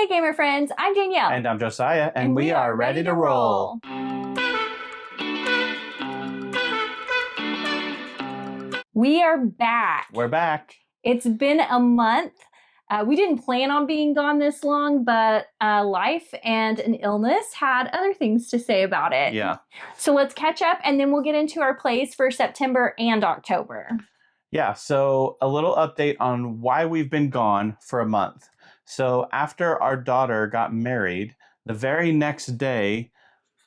Hey, gamer friends, I'm Danielle. And I'm Josiah, and we are ready to roll. We are back. We're back. It's been a month. We didn't plan on being gone this long, but life and an illness had other things to say about it. Yeah. So let's catch up, and then we'll get into our plays for September and October. Yeah, so a little update on why we've been gone for a month. So after our daughter got married, the very next day,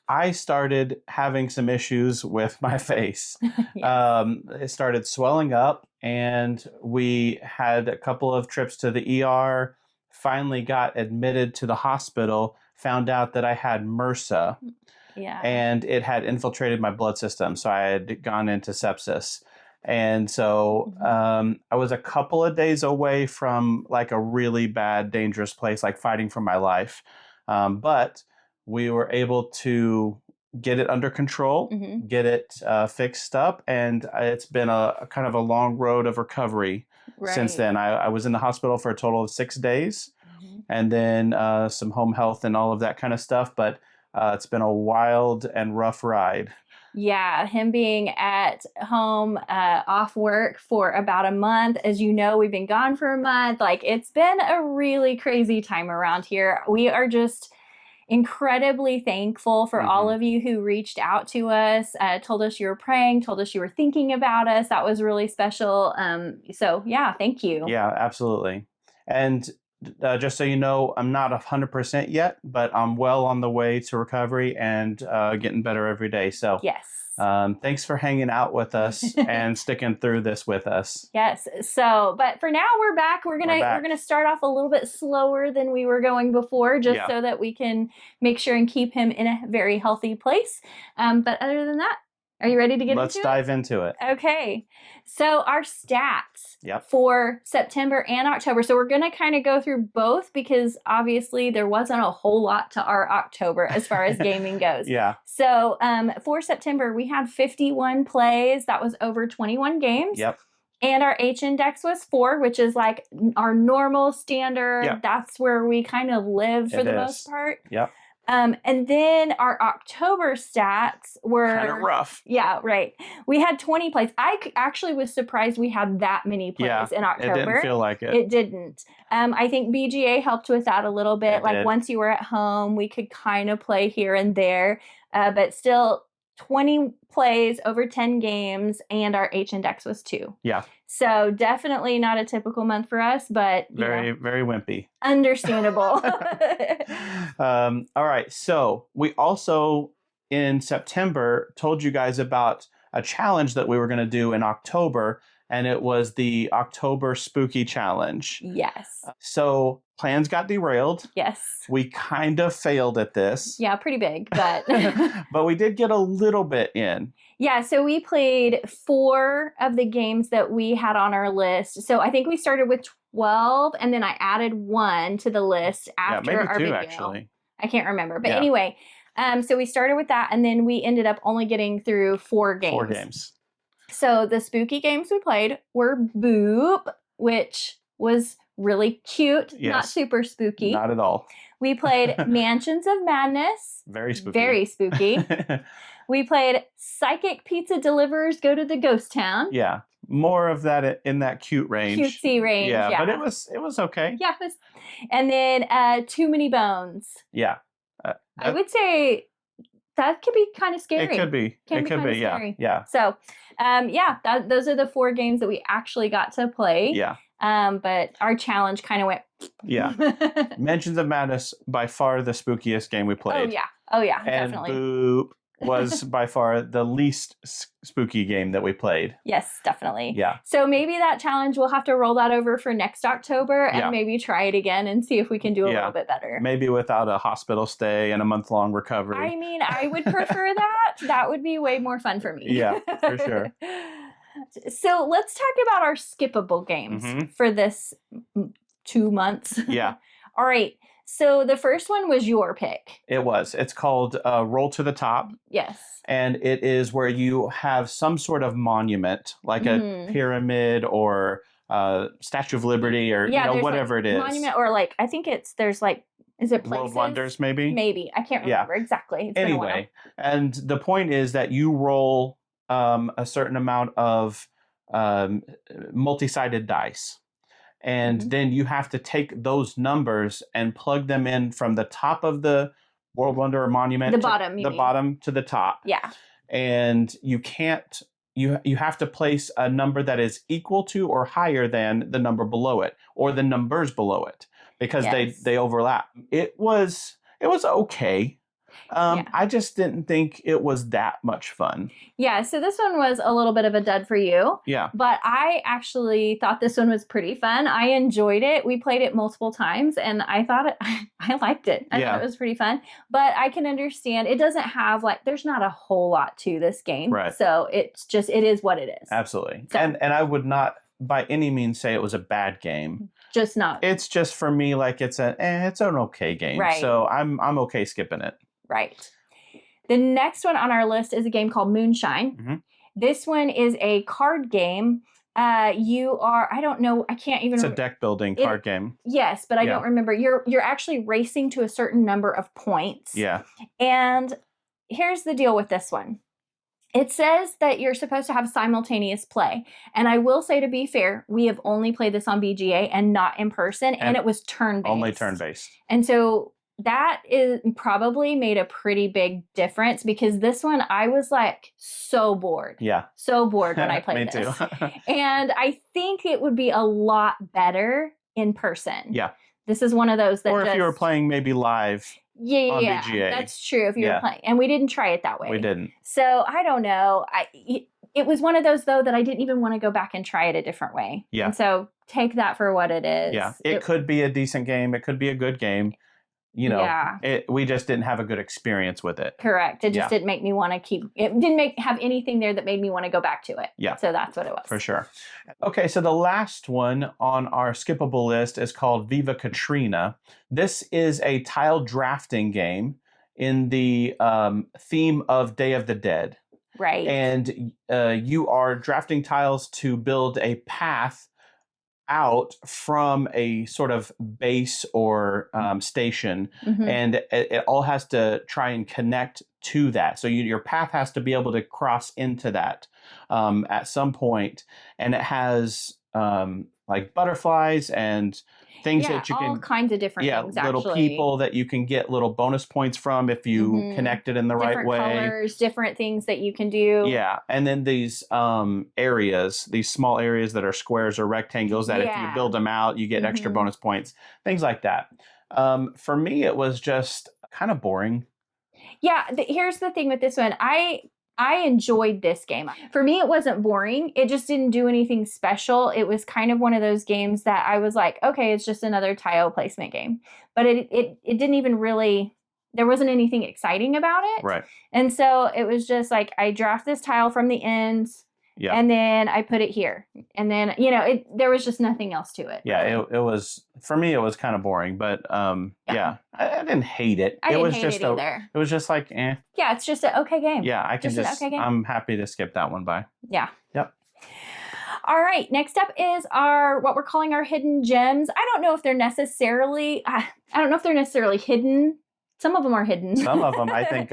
I started having some issues with my face. Yes. It started swelling up, and we had a couple of trips to the ER, finally got admitted to the hospital, found out that I had MRSA, Yeah. and it had infiltrated my blood system, so I had gone into sepsis. And so I was a couple of days away from like a really bad, dangerous place, like fighting for my life. But we were able to get it under control, get it fixed up. And it's been a kind of a long road of recovery since then. I was in the hospital for a total of 6 days and then some home health and all of that kind of stuff. But it's been a wild and rough ride. Yeah, him being at home off work for about a month. As you know, we've been gone for a month. Like, it's been a really crazy time around here. We are just incredibly thankful for all of you who reached out to us, told us you were praying, told us you were thinking about us. That was really special. So yeah, thank you. Yeah, absolutely. And just so you know, I'm not 100% yet, but I'm well on the way to recovery and getting better every day. So yes. Thanks for hanging out with us and sticking through this with us. Yes. So, but for now we're back. We're gonna start off a little bit slower than we were going before, just so that we can make sure and keep him in a very healthy place. But other than that, are you ready to get into it? Let's dive into it. Okay. So our stats for September and October. So we're going to kind of go through both because obviously there wasn't a whole lot to our October as far as gaming goes. Yeah. So for September, we had 51 plays. That was over 21 games. Yep. And our H index was 4, which is like our normal standard. Yep. That's where we kind of live for the most part. Yep. And then our October stats were kind of rough. Yeah, right. We had 20 plays. I actually was surprised we had that many plays in October. It didn't feel like it. It didn't. I think BGA helped with that a little bit. Once you were at home, we could kind of play here and there, but still 20 plays over 10 games, and our H index was 2. Yeah. So definitely not a typical month for us, but very wimpy. Understandable. All right. So we also in September told you guys about a challenge that we were going to do in October, and it was the October Spooky Challenge. Yes. So plans got derailed. Yes. We kind of failed at this. Yeah, pretty big, but but we did get a little bit in. Yeah, so we played 4 of the games that we had on our list. So I think we started with 12, and then I added 1 to the list after maybe our 2, video. actually. I can't remember, but anyway, so we started with that, and then we ended up only getting through 4 games. 4 games. So the spooky games we played were Boop, which was really cute, not super spooky. Not at all. We played Mansions of Madness. Very spooky. Very spooky. We played Psychic Pizza Deliverers Go to the Ghost Town. Yeah. More of that in that cute range. Cutesy range. Yeah. But it was okay. Yeah. And then Too Many Bones. Yeah. I would say that could be kind of scary. It could be. Scary. Yeah. So, those are the 4 games that we actually got to play. Yeah. But our challenge kind of went. Yeah. Mansions of Madness, by far the spookiest game we played. Oh yeah, and definitely. Boop was by far the least spooky game that we played. Yes, definitely. Yeah. So maybe that challenge, we'll have to roll that over for next October and maybe try it again and see if we can do a little bit better. Maybe without a hospital stay and a month-long recovery. I mean, I would prefer that. That would be way more fun for me. Yeah, for sure. So let's talk about our skippable games for this 2 months. Yeah. All right. So the first one was your pick. It was. It's called Roll to the Top. Yes. And it is where you have some sort of monument, like a pyramid or Statue of Liberty or whatever it is. Monument, or like, I think there's like Is it places? World Wonders, maybe? Maybe. I can't Yeah. remember exactly. It's been a while. Anyway, and the point is that you roll a certain amount of multi-sided dice. And Mhm. then you have to take those numbers and plug them in from the top of the World Wonder or Monument The to bottom, you the mean. bottom to the top. Yeah. And you can't you have to place a number that is equal to or higher than the number below it or the numbers below it because Yes. they overlap. It was okay. Yeah. I just didn't think it was that much fun. Yeah, so this one was a little bit of a dud for you. Yeah. But I actually thought this one was pretty fun. I enjoyed it. We played it multiple times and I thought I liked it. I thought it was pretty fun. But I can understand it doesn't have there's not a whole lot to this game. Right. So it is what it is. Absolutely. So. And I would not by any means say it was a bad game. Just not. It's just for me it's it's an okay game. Right. So I'm okay skipping it. Right. The next one on our list is a game called Moonshine. Mm-hmm. This one is a card game. I don't know, I can't even. It's a deck building card game. Yes, but I don't remember. You're actually racing to a certain number of points. Yeah. And here's the deal with this one. It says that you're supposed to have simultaneous play. And I will say, to be fair, we have only played this on BGA and not in person, and it was turn-based. Only turn-based. And so that is probably made a pretty big difference because this one I was so bored. Yeah. So bored when I played Me this. too. And I think it would be a lot better in person. Yeah. This is one of those that or if you were playing maybe live on BGA. That's true if you were playing. And we didn't try it that way. We didn't. So I don't know. It was one of those, though, that I didn't even want to go back and try it a different way. Yeah. And so take that for what it is. Yeah. It could be a decent game. It could be a good game. We just didn't have a good experience with it. Correct. It just didn't make me want to it didn't have anything there that made me want to go back to it. Yeah. So that's what it was. For sure. Okay, so the last one on our skippable list is called Viva Katrina. This is a tile drafting game in the theme of Day of the Dead. Right. And you are drafting tiles to build a path out from a sort of base or station, and it all has to try and connect to that. So your path has to be able to cross into that at some point, and it has butterflies and things that you can all kinds of different things. Little people that you can get little bonus points from if you connect it in the right way. Different colors, different things that you can do. Yeah, and then these areas, these small areas that are squares or rectangles that if you build them out, you get extra bonus points, things like that. For me, it was just kind of boring. Yeah, here's the thing with this one. I enjoyed this game. For me, it wasn't boring. It just didn't do anything special. It was kind of one of those games that I was like, okay, it's just another tile placement game. But it didn't even really, there wasn't anything exciting about it. Right. And so it was just I draft this tile from the ends. Yeah. And then I put it here. And then, there was just nothing else to it. Yeah, really. it was, for me, it was kind of boring, but I didn't hate it. I didn't hate it either. It was just Yeah, it's just an okay game. Yeah, I'm happy to skip that one by. Yeah. Yep. All right, next up is what we're calling our hidden gems. I don't know if they're necessarily hidden. Some of them are hidden. Some of them, I think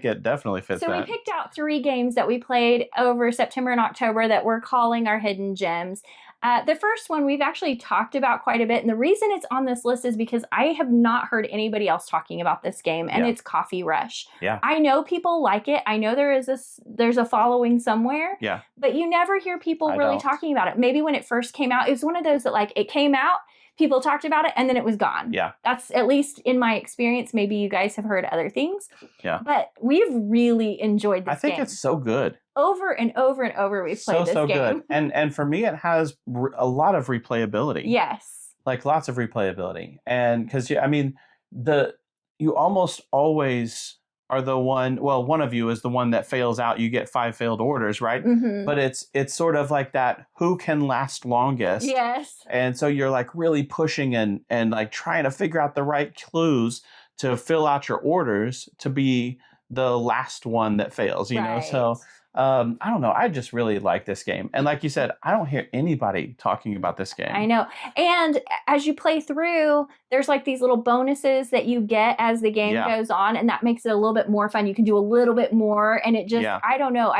it definitely fits that. So we picked out 3 games that we played over September and October that we're calling our hidden gems. The first one we've actually talked about quite a bit, and the reason it's on this list is because I have not heard anybody else talking about this game, and it's Coffee Rush. Yeah. I know people like it. I know there's a following somewhere. Yeah. But you never hear people really talking about it. Maybe when it first came out, it was one of those that it came out, people talked about it, and then it was gone. Yeah. That's at least in my experience. Maybe you guys have heard other things. Yeah. But we've really enjoyed this game. I think it's so good. Over and over and over we've played this game. So good. And for me, it has a lot of replayability. Yes. Lots of replayability. And because, you almost always are the one of you is the one that fails out. You get 5 failed orders, right? Mm-hmm. But it's sort of like that, who can last longest? Yes. And so you're really pushing and trying to figure out the right clues to fill out your orders to be the last one that fails, you know? So I don't know. I just really like this game. And like you said, I don't hear anybody talking about this game. I know. And as you play through, there's like these little bonuses that you get as the game goes on, and that makes it a little bit more fun. You can do a little bit more, and it just, I don't know.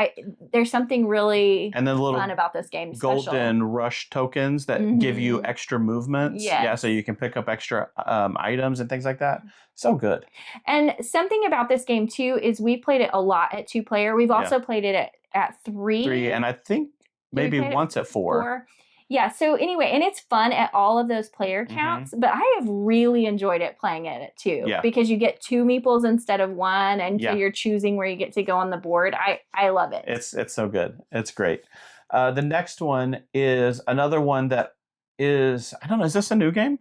There's something really fun about this game. Golden Rush tokens that give you extra movements. Yes. Yeah, so you can pick up extra items and things like that. So good. And something about this game too is we played it a lot at 2-player. We've also played it at 3. 3, and I think maybe once at 4. Yeah, so anyway, and it's fun at all of those player counts, but I have really enjoyed it playing it at 2 because you get 2 meeples instead of 1, and so you're choosing where you get to go on the board. I love it. It's so good. It's great. The next one is another one that is, I don't know, is this a new game?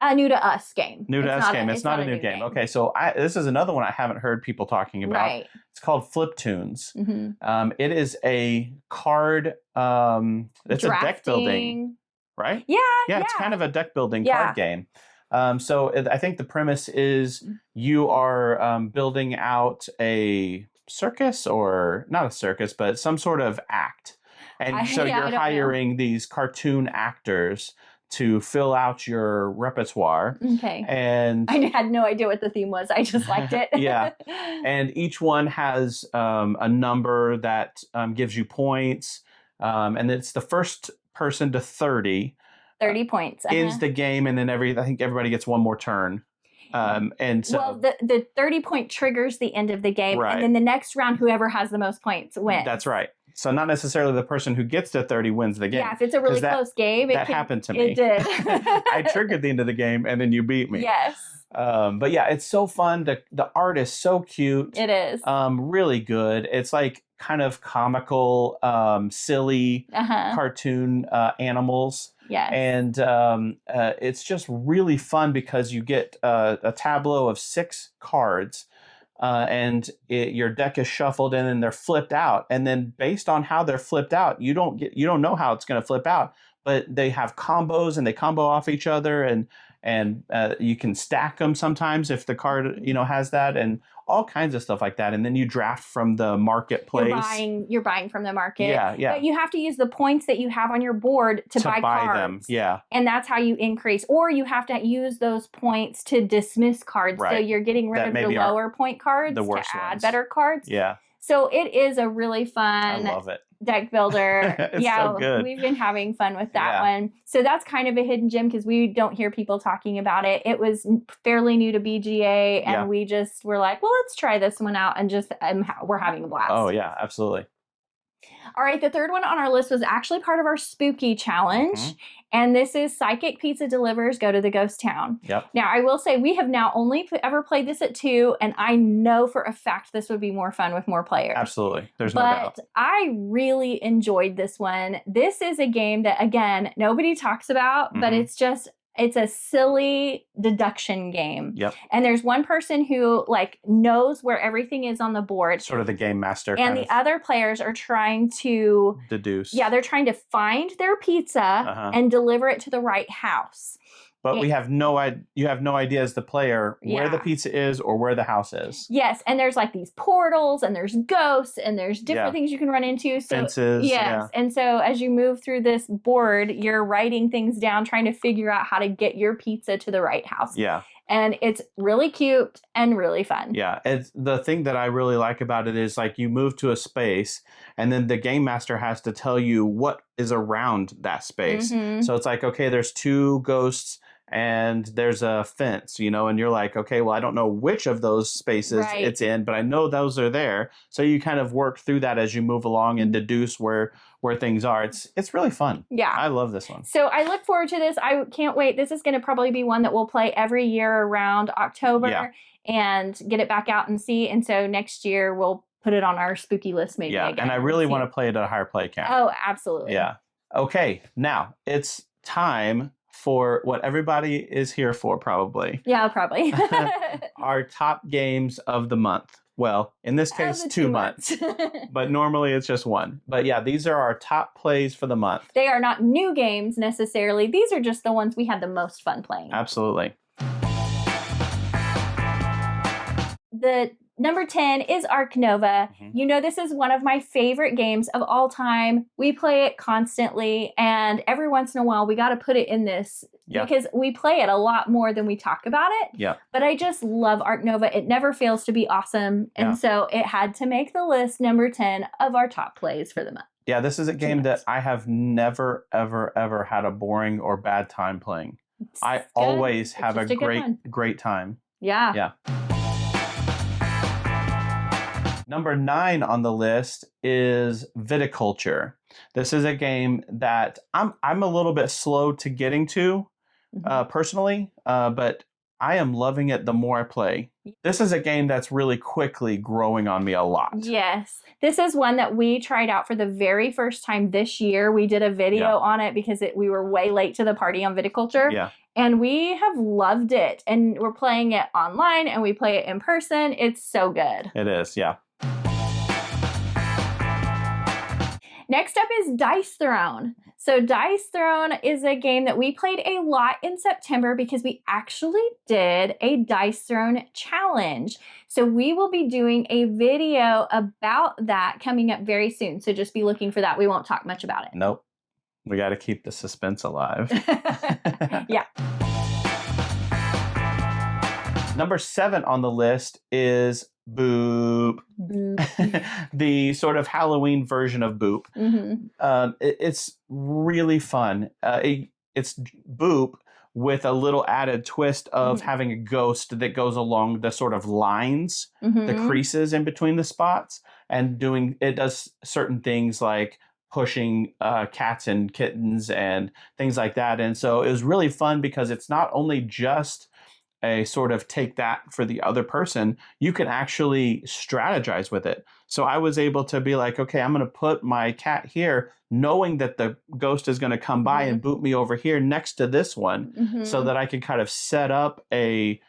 A new to us game. New to us game. It's not a new game. Okay, so this is another one I haven't heard people talking about. Right. It's called Fliptoons. It is a card. It's a deck building, right? Yeah. It's kind of a deck building card game. So I think the premise is you are building out a circus, or not a circus, but some sort of act, and so you're hiring these cartoon actors to fill out your repertoire. Okay. And I had no idea what the theme was. I just liked it. And each one has a number that gives you points. And it's the first person to 30. 30 points. Ends the game, and then I think everybody gets one more turn. And so the 30-point triggers the end of the game, and then the next round, whoever has the most points wins. That's right. So not necessarily the person who gets to 30 wins the game. Yeah, if it's a really close game. That happened to me. It did. I triggered the end of the game, and then you beat me. Yes. But yeah, it's so fun. The art is so cute. It is. Really good. It's like kind of comical, silly cartoon animals. Yes. And it's just really fun because you get a tableau of 6 cards. And your deck is shuffled in, and they're flipped out. And then based on how they're flipped out, you don't know how it's going to flip out. But they have combos, and they combo off each other, and you can stack them sometimes if the card has that, and all kinds of stuff like that. And then you draft from the marketplace. You're buying from the market. Yeah. But you have to use the points that you have on your board to buy cards. Them. Yeah. And that's how you increase. Or you have to use those points to dismiss cards. Right. So you're getting rid of the lower point cards to add better cards. Yeah. So it is a really fun I love it. deck builder. It's so good. We've been having fun with that one. So that's kind of a hidden gem because we don't hear people talking about it. It was fairly new to BGA, and we just were like, well, let's try this one out, and just we're having a blast. Oh yeah, absolutely. All right, the third one on our list was actually part of our spooky challenge, and this is Psychic Pizza Delivers Go to the Ghost Town. Yep. Now, I will say we have now only ever played this at 2, and I know for a fact this would be more fun with more players. Absolutely. There's no doubt. But I really enjoyed this one. This is a game that, again, nobody talks about, but it's a silly deduction game. Yep. And there's one person who knows where everything is on the board. Sort of the game master. And the other players are trying to deduce. Yeah, they're trying to find their pizza and deliver it to the right house. But you have no idea as the player where the pizza is or where the house is. Yes, and there's these portals, and there's ghosts, and there's different things you can run into. So, fences. Yes, yeah. And so as you move through this board, you're writing things down, trying to figure out how to get your pizza to the right house. Yeah. And it's really cute and really fun. Yeah. It's the thing that I really like about it is you move to a space, and then the game master has to tell you what is around that space. So it's okay, there's 2 ghosts and there's a fence, and you're like, okay, well, I don't know which of those spaces it's in, but I know those are there. So you kind of work through that as you move along and deduce where things are. It's really fun. Yeah. I love this one. So I look forward to this. I can't wait. This is going to probably be one that we'll play every year around October and get it back out and see. And so next year we'll put it on our spooky list maybe again. And I really want to play it at a higher play count. Oh, absolutely. Yeah. Okay, now it's time for what everybody is here for, probably. Yeah, probably. Our top games of the month. Well, in this case, 2 months. But normally it's just 1. But yeah, these are our top plays for the month. They are not new games necessarily. These are just the ones we had the most fun playing. Absolutely. The Number 10 is Ark Nova. Mhm. You know, this is one of my favorite games of all time. We play it constantly, and every once in a while, we got to put it in this because we play it a lot more than we talk about it. Yeah. But I just love Ark Nova. It never fails to be awesome. And so it had to make the list number 10 of our top plays for the month. Yeah, this is a game that I have never, ever, ever had a boring or bad time playing. I always have a great time. Yeah. Yeah. Number 9 on the list is Viticulture. This is a game that I'm a little bit slow to getting to personally, but I am loving it the more I play. This is a game that's really quickly growing on me a lot. Yes. This is one that we tried out for the very first time this year. We did a video on it because we were way late to the party on Viticulture. Yeah. And we have loved it. And we're playing it online and we play it in person. It's so good. It is, yeah. Next up is Dice Throne. So Dice Throne is a game that we played a lot in September because we actually did a Dice Throne challenge. So we will be doing a video about that coming up very soon. So just be looking for that. We won't talk much about it. Nope. We got to keep the suspense alive. Yeah. Number 7 on the list is Boop. Boop. The sort of Halloween version of Boop. Mm-hmm. It's really fun. It's Boop with a little added twist of having a ghost that goes along the sort of lines, the creases in between the spots, and it does certain things like pushing cats and kittens and things like that. And so it was really fun because it's not only just a sort of take that for the other person, you can actually strategize with it. So I was able to be like, okay, I'm going to put my cat here, knowing that the ghost is going to come by and boot me over here next to this one, so that I can kind of set up a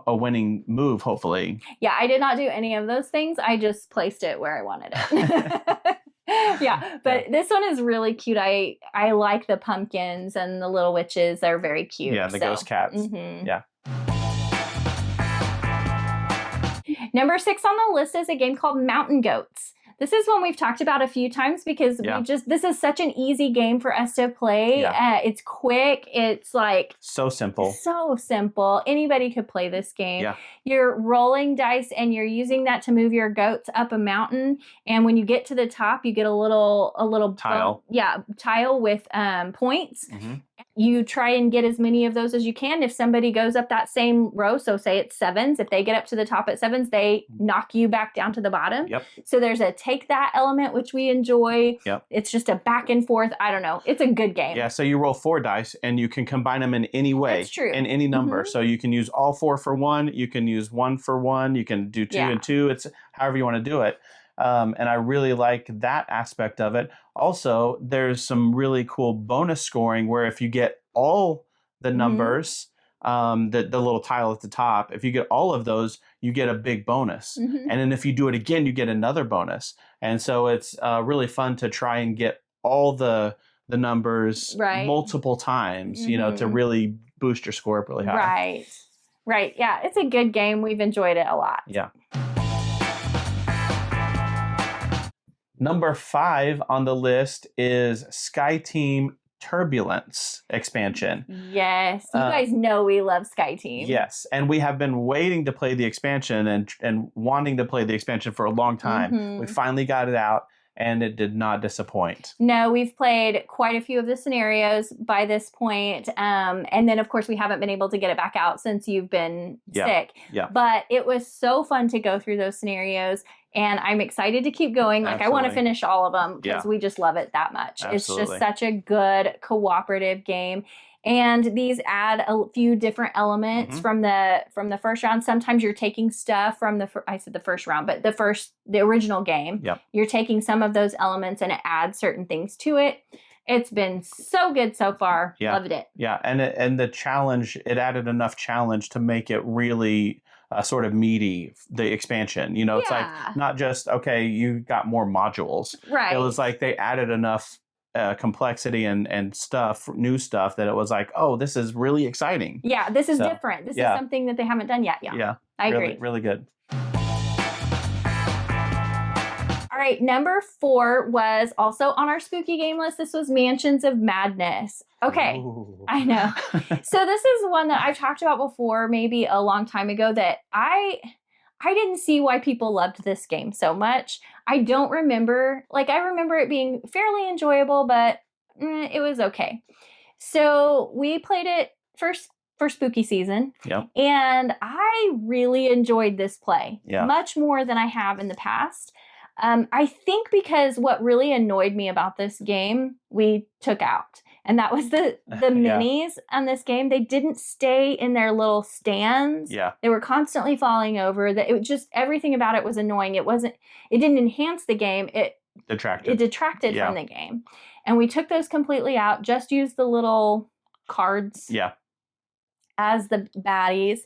winning move, hopefully. Yeah, I did not do any of those things. I just placed it where I wanted it. Yeah, but this one is really cute. I like the pumpkins and the little witches. They're very cute. Yeah, the ghost cats. Yeah. Number 6 on the list is a game called Mountain Goats. This is one we've talked about a few times because this is such an easy game for us to play. It's quick. It's like so simple. So simple. Anybody could play this game. Yeah. You're rolling dice and you're using that to move your goats up a mountain. And when you get to the top, you get a little tile. Tile with points. You try and get as many of those as you can. If somebody goes up that same row, so say it's 7s, if they get up to the top at 7s, they knock you back down to the bottom. Yep. So there's a take that element, which we enjoy. Yep. It's just a back and forth. I don't know. It's a good game. Yeah. So you roll 4 dice and you can combine them in any way. That's true. In any number. So you can use all 4 for 1. You can use 1 for 1. You can do 2 and 2. It's however you want to do it. And I really like that aspect of it. Also, there's some really cool bonus scoring where if you get all the numbers, the little tile at the top, if you get all of those, you get a big bonus. And then if you do it again, you get another bonus. And so it's really fun to try and get all the numbers multiple times, you know, to really boost your score up really high. Right. Yeah, it's a good game. We've enjoyed it a lot. Yeah. Number 5 on the list is SkyTeam Turbulence expansion. Yes. You guys know we love SkyTeam. Yes. And we have been waiting to play the expansion and wanting to play the expansion for a long time. We finally got it out and it did not disappoint. No, we've played quite a few of the scenarios by this point. And then, of course, we haven't been able to get it back out since you've been sick. Yeah. But it was so fun to go through those scenarios. And I'm excited to keep going. Like, I want to finish all of them because we just love it that much. Absolutely. It's just such a good cooperative game. And these add a few different elements from the first round. Sometimes you're taking stuff from I said the first round, but the original game. Yep. You're taking some of those elements and it adds certain things to it. It's been so good so far. Yeah. Loved it. Yeah, and the challenge, it added enough challenge to make it really sort of meaty, the expansion. You know, it's like not just, okay, you got more modules. Right. It was like they added enough complexity and stuff, new stuff, that it was like, oh, this is really exciting. Yeah, this is different. This is something that they haven't done yet. Yeah. I agree. Really good. All right, number 4 was also on our spooky game list. This was Mansions of Madness. Okay, Ooh. I know. So this is one that I've talked about before, maybe a long time ago, that I didn't see why people loved this game so much. I don't remember, I remember it being fairly enjoyable, but it was okay. So we played it for spooky season. Yep. And I really enjoyed this play. Yeah. Much more than I have in the past. I think because what really annoyed me about this game, we took out. And that was the minis on this game. They didn't stay in their little stands. Yeah. They were constantly falling over. That it just, everything about it was annoying. It didn't enhance the game. It detracted from the game. And we took those completely out, just used the little cards as the baddies.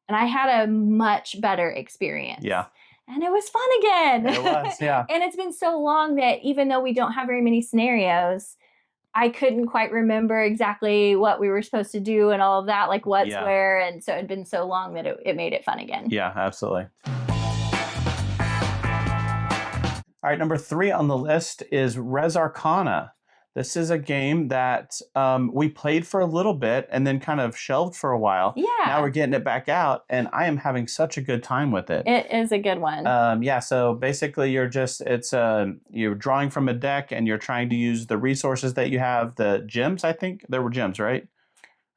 And I had a much better experience. Yeah. And it was fun again. It was, yeah. And it's been so long that even though we don't have very many scenarios, I couldn't quite remember exactly what we were supposed to do and all of that, like what's where. And so it'd been so long that it made it fun again. Yeah, absolutely. All right, number 3 on the list is Res Arcana. This is a game that we played for a little bit and then kind of shelved for a while. Yeah. Now we're getting it back out, and I am having such a good time with it. It is a good one. So basically you're drawing from a deck, and you're trying to use the resources that you have. The gems, I think. There were gems, right?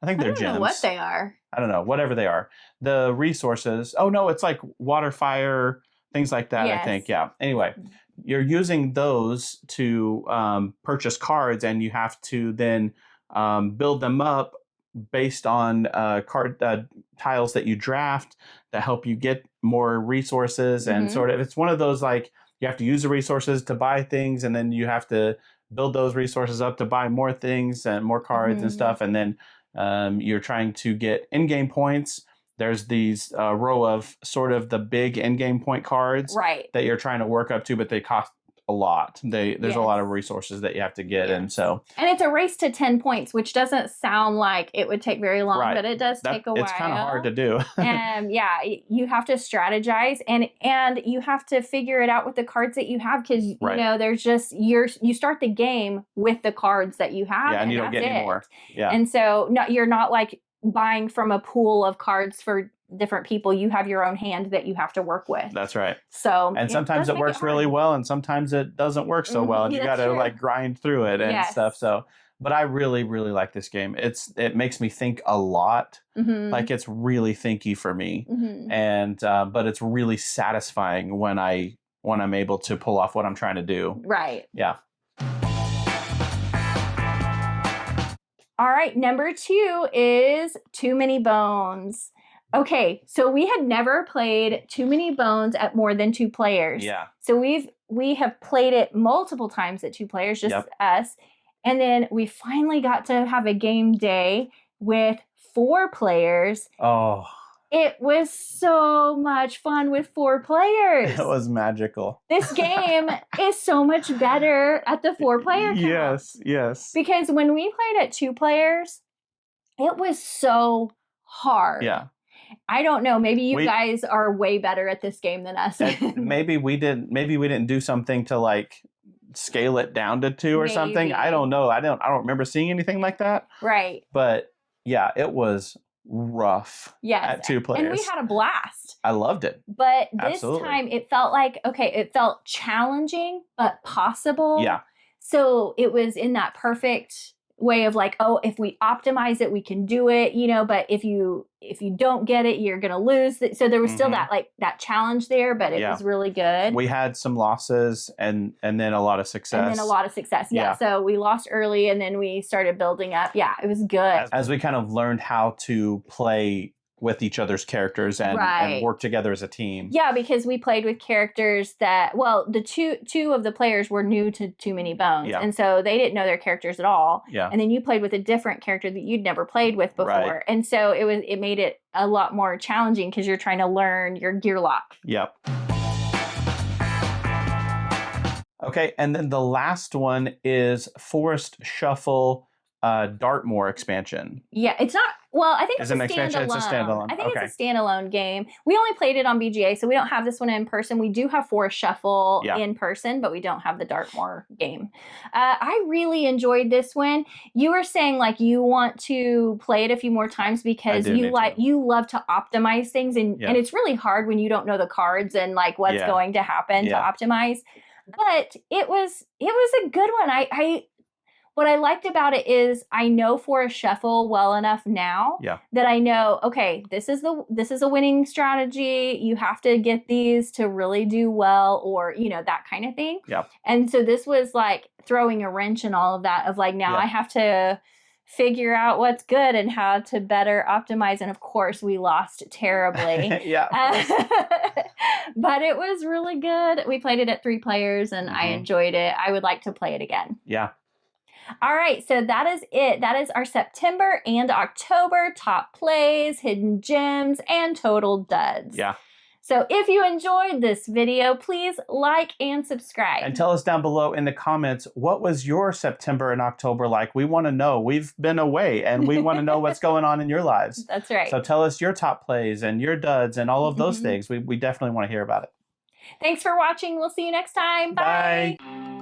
I think they're gems. I don't know what they are. I don't know. Whatever they are. The resources. Oh, no, it's like water, fire, things like that, I think. Yeah. Anyway. You're using those to purchase cards, and you have to then build them up based on card tiles that you draft that help you get more resources. And sort of, it's one of those, like, you have to use the resources to buy things, and then you have to build those resources up to buy more things and more cards and stuff. And then you're trying to get in-game points. There's these row of sort of the big in-game point cards that you're trying to work up to, but they cost a lot. There's a lot of resources that you have to get, and it's a race to 10 points, which doesn't sound like it would take very long, but it does take a while. It's kind of hard to do. And you have to strategize, and you have to figure it out with the cards that you have, because you know there's just you start the game with the cards that you have, and you don't get any more. Yeah, and so you're not like buying from a pool of cards for different people. You have your own hand that you have to work with. That's right. So, and sometimes it works really well, and sometimes it doesn't work so well, and you got to like grind through it and stuff. So, but I really, really like this game. It makes me think a lot. Like, it's really thinky for me, and but it's really satisfying when I'm able to pull off what I'm trying to do. Right. Yeah. All right, number 2 is Too Many Bones. Okay, so we had never played Too Many Bones at more than 2 players. Yeah. So we have played it multiple times at 2 players, just us. And then we finally got to have a game day with 4 players. Oh. It was so much fun with 4 players. It was magical. This game is so much better at the 4-player count. Yes. Because when we played at 2 players, it was so hard. Yeah. I don't know. Maybe you guys are way better at this game than us. Maybe we didn't do something to like scale it down to 2 or something. I don't know. I don't remember seeing anything like that. Right. But yeah, it was rough at 2 players. And we had a blast. I loved it. But this time it felt like, it felt challenging, but possible. Yeah. So it was in that perfect way of like, oh, if we optimize it, we can do it, but if you don't get it, you're going to lose. So there was still that challenge there, but it was really good. We had some losses and then a lot of success. Yeah. So we lost early and then we started building up. Yeah, it was good. As we kind of learned how to play with each other's characters and work together as a team. Yeah, because we played with characters that, the two of the players were new to Too Many Bones. And so they didn't know their characters at all. Yeah. And then you played with a different character that you'd never played with before. Right. And so it made it a lot more challenging because you're trying to learn your gear lock. Yep. Okay, and then the last one is Forest Shuffle Dartmoor expansion. Yeah, it's not. Well, I think Is it's it a an expansion? It's a standalone. I think Okay. it's a standalone game. We only played it on BGA, so we don't have this one in person. We do have Forest Shuffle Yeah. in person, but we don't have the Dartmoor game. I really enjoyed this one. You were saying like you want to play it a few more times because do need to. you love to optimize things, and it's really hard when you don't know the cards and like what's going to happen to optimize. But it was a good one. What I liked about it is I know Forest Shuffle well enough now that I know, okay, this is a winning strategy. You have to get these to really do well, or, you know, that kind of thing. Yeah. And so this was like throwing a wrench in all of that of like, now I have to figure out what's good and how to better optimize. And of course we lost terribly. But it was really good. We played it at 3 players and I enjoyed it. I would like to play it again. Yeah. All right, so that is it. That is our September and October top plays, hidden gems, and total duds. Yeah. So if you enjoyed this video, please like and subscribe. And tell us down below in the comments, what was your September and October like? We want to know. We've been away and we want to know what's going on in your lives. That's right. So tell us your top plays and your duds and all of those things. We definitely want to hear about it. Thanks for watching. We'll see you next time. Bye. Bye.